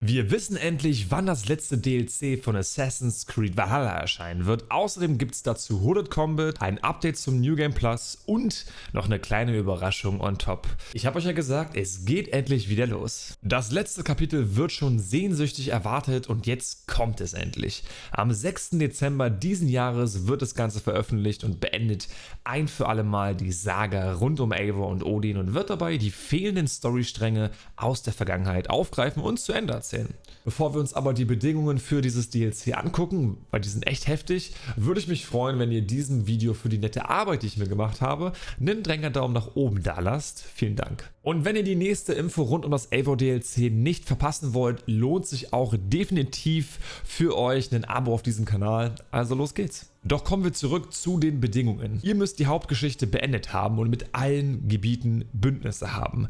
Wir wissen endlich, wann das letzte DLC von Assassin's Creed Valhalla erscheinen wird. Außerdem gibt es dazu Hooded Combat, ein Update zum New Game Plus und noch eine kleine Überraschung on top. Ich habe euch ja gesagt, es geht endlich wieder los. Das letzte Kapitel wird schon sehnsüchtig erwartet und jetzt kommt es endlich. Am 6. Dezember diesen Jahres wird das Ganze veröffentlicht und beendet ein für alle Mal die Saga rund um Eivor und Odin und wird dabei die fehlenden Storystränge aus der Vergangenheit aufgreifen und zu Ende erzählen. Bevor wir uns aber die Bedingungen für dieses DLC angucken, weil die sind echt heftig, würde ich mich freuen, wenn ihr diesem Video für die nette Arbeit, die ich mir gemacht habe, einen Daumen nach oben da lasst. Vielen Dank. Und wenn ihr die nächste Info rund um das Eivor DLC nicht verpassen wollt, lohnt sich auch definitiv für euch ein Abo auf diesem Kanal. Also los geht's. Doch kommen wir zurück zu den Bedingungen. Ihr müsst die Hauptgeschichte beendet haben und mit allen Gebieten Bündnisse haben.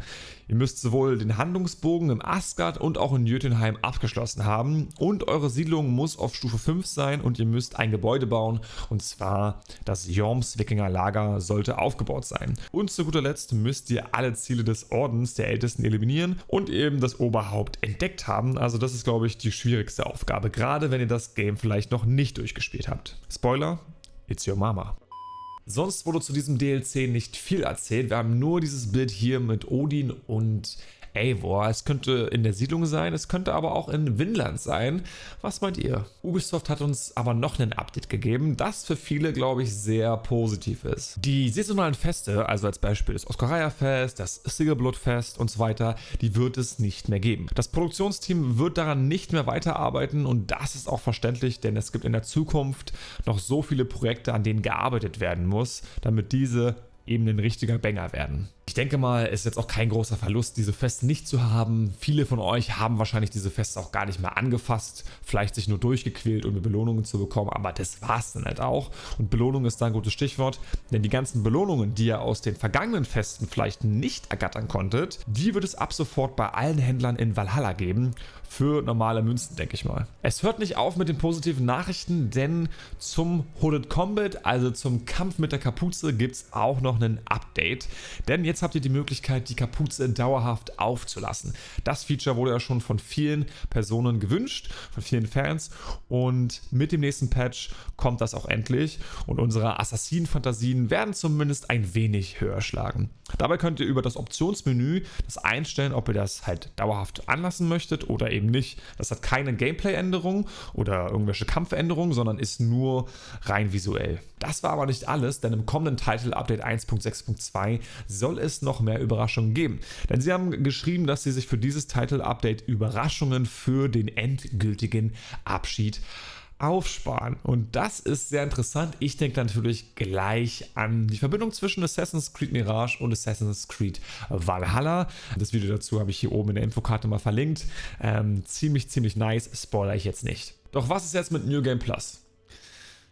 Ihr müsst sowohl den Handlungsbogen im Asgard und auch in Jötunheim abgeschlossen haben und eure Siedlung muss auf Stufe 5 sein und ihr müsst ein Gebäude bauen, und zwar das Jorms Wikinger Lager sollte aufgebaut sein. Und zu guter Letzt müsst ihr alle Ziele des Ordens der Ältesten eliminieren und eben das Oberhaupt entdeckt haben. Also das ist, glaube ich, die schwierigste Aufgabe, gerade wenn ihr das Game vielleicht noch nicht durchgespielt habt. Spoiler, it's your mama. Sonst wurde zu diesem DLC nicht viel erzählt. Wir haben nur dieses Bild hier mit Odin und Eivor. Es könnte in der Siedlung sein, es könnte aber auch in Vinland sein. Was meint ihr? Ubisoft hat uns aber noch ein Update gegeben, das für viele, glaube ich, sehr positiv ist. Die saisonalen Feste, also als Beispiel das Oskariah-Fest, das Sigelblut-Fest und so weiter, die wird es nicht mehr geben. Das Produktionsteam wird daran nicht mehr weiterarbeiten und das ist auch verständlich, denn es gibt in der Zukunft noch so viele Projekte, an denen gearbeitet werden muss, damit diese eben ein richtiger Banger werden. Ich denke mal, es ist jetzt auch kein großer Verlust, diese Feste nicht zu haben. Viele von euch haben wahrscheinlich diese Feste auch gar nicht mehr angefasst, vielleicht sich nur durchgequält, um Belohnungen zu bekommen, aber das war es dann halt auch. Und Belohnung ist da ein gutes Stichwort, denn die ganzen Belohnungen, die ihr aus den vergangenen Festen vielleicht nicht ergattern konntet, die wird es ab sofort bei allen Händlern in Valhalla geben, für normale Münzen, denke ich mal. Es hört nicht auf mit den positiven Nachrichten, denn zum Hooded Combat, also zum Kampf mit der Kapuze, gibt es auch noch ein Update, denn jetzt habt ihr die Möglichkeit, die Kapuze dauerhaft aufzulassen. Das Feature wurde ja schon von vielen Personen gewünscht, von vielen Fans, und mit dem nächsten Patch kommt das auch endlich und unsere Assassinen-Fantasien werden zumindest ein wenig höher schlagen. Dabei könnt ihr über das Optionsmenü das einstellen, ob ihr das halt dauerhaft anlassen möchtet oder eben nicht. Das hat keine Gameplay-Änderung oder irgendwelche Kampfänderungen, sondern ist nur rein visuell. Das war aber nicht alles, denn im kommenden Title Update 1.6.2 soll es noch mehr Überraschungen geben. Denn sie haben geschrieben, dass sie sich für dieses Title Update Überraschungen für den endgültigen Abschied aufsparen. Und das ist sehr interessant. Ich denke natürlich gleich an die Verbindung zwischen Assassin's Creed Mirage und Assassin's Creed Valhalla. Das Video dazu habe ich hier oben in der Infokarte mal verlinkt. Ziemlich nice, spoiler ich jetzt nicht. Doch was ist jetzt mit New Game Plus?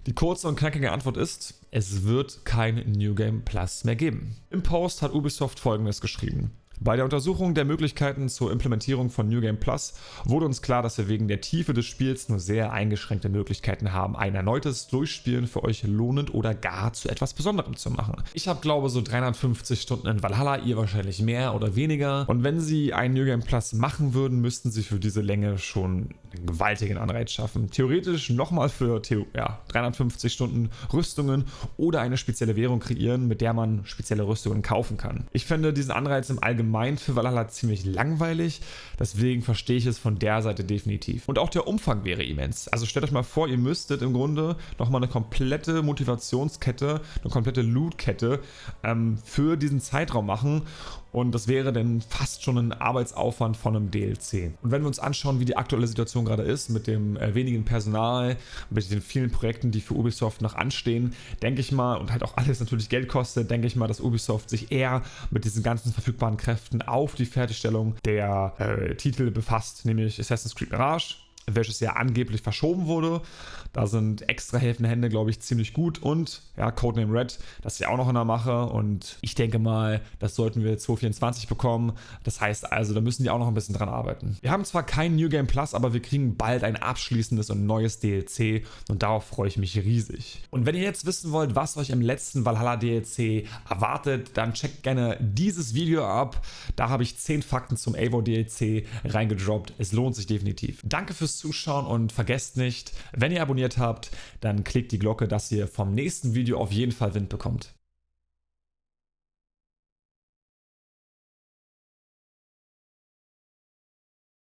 Die kurze und knackige Antwort ist, es wird kein New Game Plus mehr geben. Im Post hat Ubisoft Folgendes geschrieben. Bei der Untersuchung der Möglichkeiten zur Implementierung von New Game Plus wurde uns klar, dass wir wegen der Tiefe des Spiels nur sehr eingeschränkte Möglichkeiten haben, ein erneutes Durchspielen für euch lohnend oder gar zu etwas Besonderem zu machen. Ich habe, glaube so 350 Stunden in Valhalla, ihr wahrscheinlich mehr oder weniger. Und wenn sie ein New Game Plus machen würden, müssten sie für diese Länge schon einen gewaltigen Anreiz schaffen. Theoretisch nochmal für 350 Stunden Rüstungen oder eine spezielle Währung kreieren, mit der man spezielle Rüstungen kaufen kann. Ich fände diesen Anreiz im Allgemeinen für Valhalla ziemlich langweilig, deswegen verstehe ich es von der Seite definitiv. Und auch der Umfang wäre immens. Also stellt euch mal vor, ihr müsstet im Grunde nochmal eine komplette Motivationskette, eine komplette Lootkette für diesen Zeitraum machen. Und das wäre dann fast schon ein Arbeitsaufwand von einem DLC. Und wenn wir uns anschauen, wie die aktuelle Situation gerade ist, mit dem wenigen Personal, mit den vielen Projekten, die für Ubisoft noch anstehen, denke ich mal, und halt auch alles natürlich Geld kostet, denke ich mal, dass Ubisoft sich eher mit diesen ganzen verfügbaren Kräften auf die Fertigstellung der Titel befasst, nämlich Assassin's Creed Mirage, welches ja angeblich verschoben wurde. Da sind extra helfende Hände, glaube ich, ziemlich gut. Und ja, Codename Red, das ist ja auch noch in der Mache. Und ich denke mal, das sollten wir 2024 bekommen. Das heißt also, da müssen die auch noch ein bisschen dran arbeiten. Wir haben zwar kein New Game Plus, aber wir kriegen bald ein abschließendes und neues DLC. Und darauf freue ich mich riesig. Und wenn ihr jetzt wissen wollt, was euch im letzten Valhalla DLC erwartet, dann checkt gerne dieses Video ab. Da habe ich 10 Fakten zum Eivor DLC reingedroppt. Es lohnt sich definitiv. Danke fürs Zuschauen und vergesst nicht, wenn ihr abonniert habt, dann klickt die Glocke, dass ihr vom nächsten Video auf jeden Fall Wind bekommt.